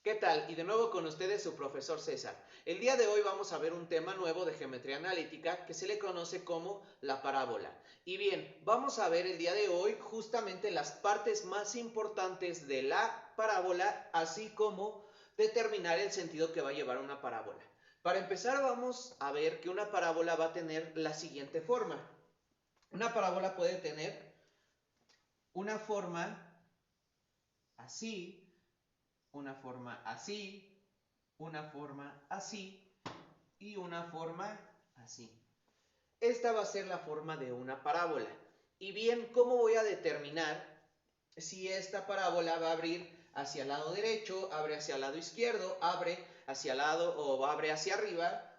¿Qué tal? Y de nuevo con ustedes su profesor César. El día de hoy vamos a ver un tema nuevo de geometría analítica que se le conoce como la parábola. Y bien, vamos a ver el día de hoy justamente las partes más importantes de la parábola, así como determinar el sentido que va a llevar una parábola. Para empezar vamos a ver que una parábola va a tener la siguiente forma. Una parábola puede tener una forma así, una forma así, una forma así y una forma así. Esta va a ser la forma de una parábola. Y bien, ¿cómo voy a determinar si esta parábola va a abrir hacia el lado derecho, abre hacia el lado izquierdo, abre hacia el lado o abre hacia arriba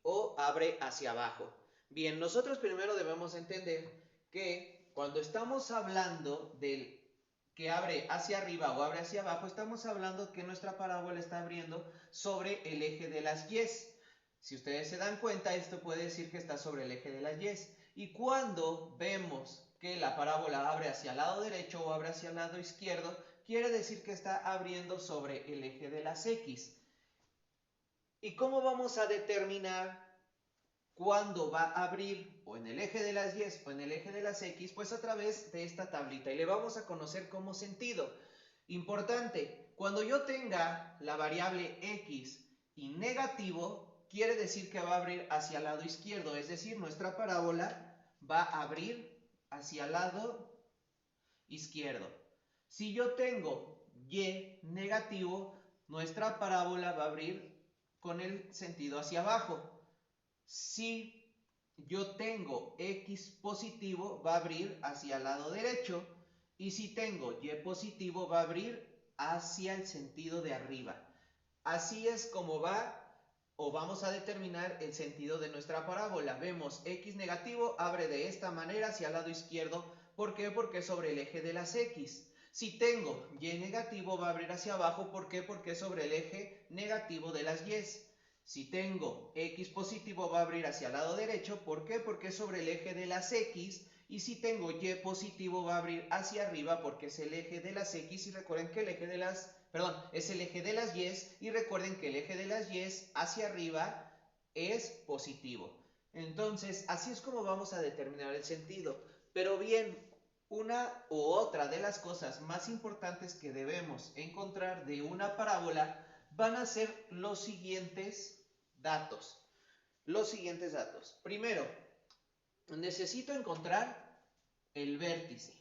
o abre hacia abajo? Bien, nosotros primero debemos entender que cuando estamos hablando del que abre hacia arriba o abre hacia abajo, estamos hablando que nuestra parábola está abriendo sobre el eje de las Y's. Si ustedes se dan cuenta, esto puede decir que está sobre el eje de las Y's. Y cuando vemos que la parábola abre hacia el lado derecho o abre hacia el lado izquierdo, quiere decir que está abriendo sobre el eje de las X. ¿Y cómo vamos a determinar cuándo va a abrir o en el eje de las Y o en el eje de las X? Pues a través de esta tablita, y le vamos a conocer como sentido. Importante, cuando yo tenga la variable X y negativo, quiere decir que va a abrir hacia el lado izquierdo, es decir, nuestra parábola va a abrir hacia el lado izquierdo. Si yo tengo Y negativo, nuestra parábola va a abrir con el sentido hacia abajo. Si yo tengo X positivo, va a abrir hacia el lado derecho. Y si tengo Y positivo, va a abrir hacia el sentido de arriba. Así es como va o vamos a determinar el sentido de nuestra parábola. Vemos X negativo, abre de esta manera hacia el lado izquierdo. ¿Por qué? Porque es sobre el eje de las X. Si tengo Y negativo, va a abrir hacia abajo. ¿Por qué? Porque es sobre el eje negativo de las Y. Si tengo X positivo, va a abrir hacia el lado derecho. ¿Por qué? Porque es sobre el eje de las X. Y si tengo Y positivo, va a abrir hacia arriba porque es el eje de las X. Y recuerden que el eje de las... Perdón, es el eje de las Y. Y recuerden que el eje de las Y hacia arriba es positivo. Entonces, así es como vamos a determinar el sentido. Pero bien, una u otra de las cosas más importantes que debemos encontrar de una parábola van a ser los siguientes datos. Primero, necesito encontrar el vértice.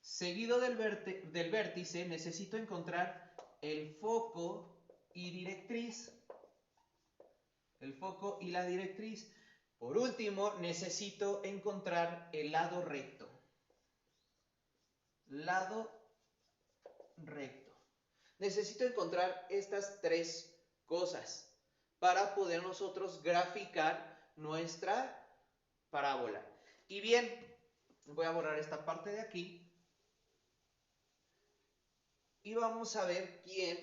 Seguido del vértice, necesito encontrar el foco y directriz. El foco y la directriz. Por último, necesito encontrar el lado recto. Lado recto. Necesito encontrar estas tres cosas para poder nosotros graficar nuestra parábola. Y bien, voy a borrar esta parte de aquí y vamos a ver quién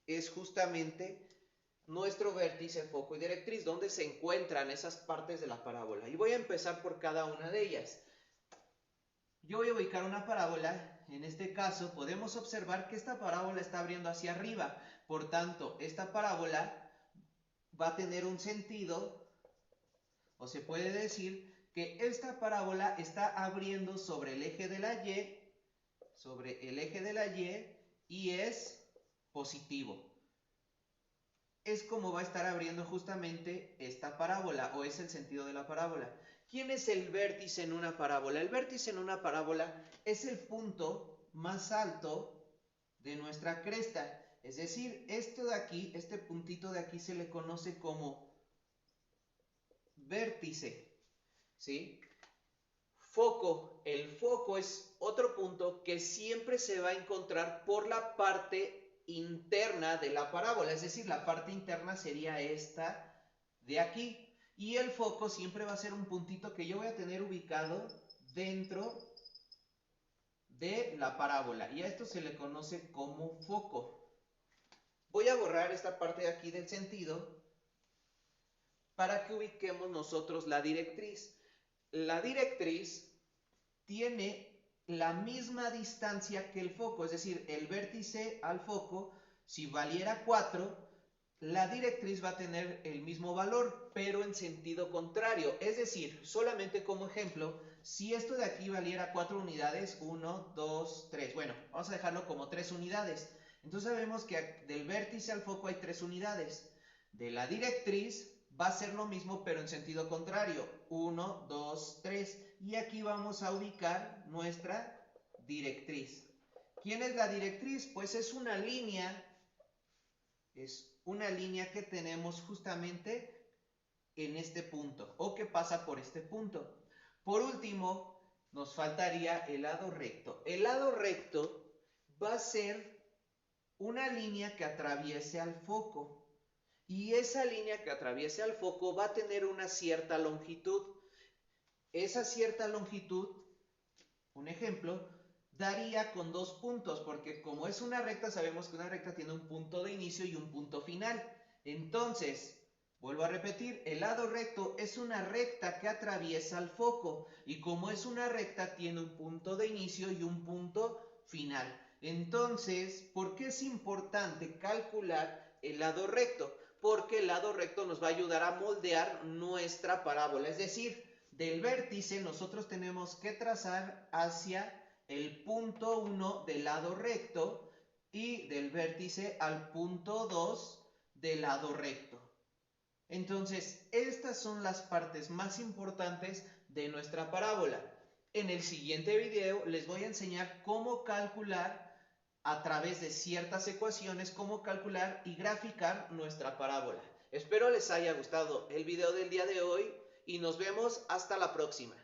es justamente nuestro vértice, foco y directriz, dónde se encuentran esas partes de la parábola. Y voy a empezar por cada una de ellas. Yo voy a ubicar una parábola. En este caso podemos observar que esta parábola está abriendo hacia arriba. Por tanto, esta parábola va a tener un sentido, o se puede decir que esta parábola está abriendo sobre el eje de la Y, y es positivo. Es como va a estar abriendo justamente esta parábola, o es el sentido de la parábola. ¿Quién es el vértice en una parábola? El vértice en una parábola es el punto más alto de nuestra cresta. Es decir, esto de aquí, este puntito de aquí se le conoce como vértice, ¿sí? Foco. El foco es otro punto que siempre se va a encontrar por la parte interna de la parábola. Es decir, la parte interna sería esta de aquí. Y el foco siempre va a ser un puntito que yo voy a tener ubicado dentro de la parábola. Y a esto se le conoce como foco. Voy a borrar esta parte de aquí del sentido para que ubiquemos nosotros la directriz. La directriz tiene la misma distancia que el foco, es decir, el vértice al foco, si valiera 4, la directriz va a tener el mismo valor, pero en sentido contrario. Es decir, solamente como ejemplo, si esto de aquí valiera 4 unidades, 1, 2, 3, bueno, vamos a dejarlo como 3 unidades. Entonces sabemos que del vértice al foco hay 3 unidades. De la directriz va a ser lo mismo, pero en sentido contrario. 1, 2, 3. Y aquí vamos a ubicar nuestra directriz. ¿Quién es la directriz? Pues es una línea que tenemos justamente en este punto o que pasa por este punto. Por último, nos faltaría el lado recto. El lado recto va a ser una línea que atraviese al foco y esa línea que atraviese al foco va a tener una cierta longitud. Esa cierta longitud, un ejemplo, daría con 2 puntos, porque como es una recta, sabemos que una recta tiene un punto de inicio y un punto final. Entonces, vuelvo a repetir, el lado recto es una recta que atraviesa el foco, y como es una recta, tiene un punto de inicio y un punto final. Entonces, ¿por qué es importante calcular el lado recto? Porque el lado recto nos va a ayudar a moldear nuestra parábola, es decir, del vértice nosotros tenemos que trazar hacia el punto 1 del lado recto y del vértice al punto 2 del lado recto. Entonces, estas son las partes más importantes de nuestra parábola. En el siguiente video les voy a enseñar cómo calcular a través de ciertas ecuaciones, cómo calcular y graficar nuestra parábola. Espero les haya gustado el video del día de hoy y nos vemos hasta la próxima.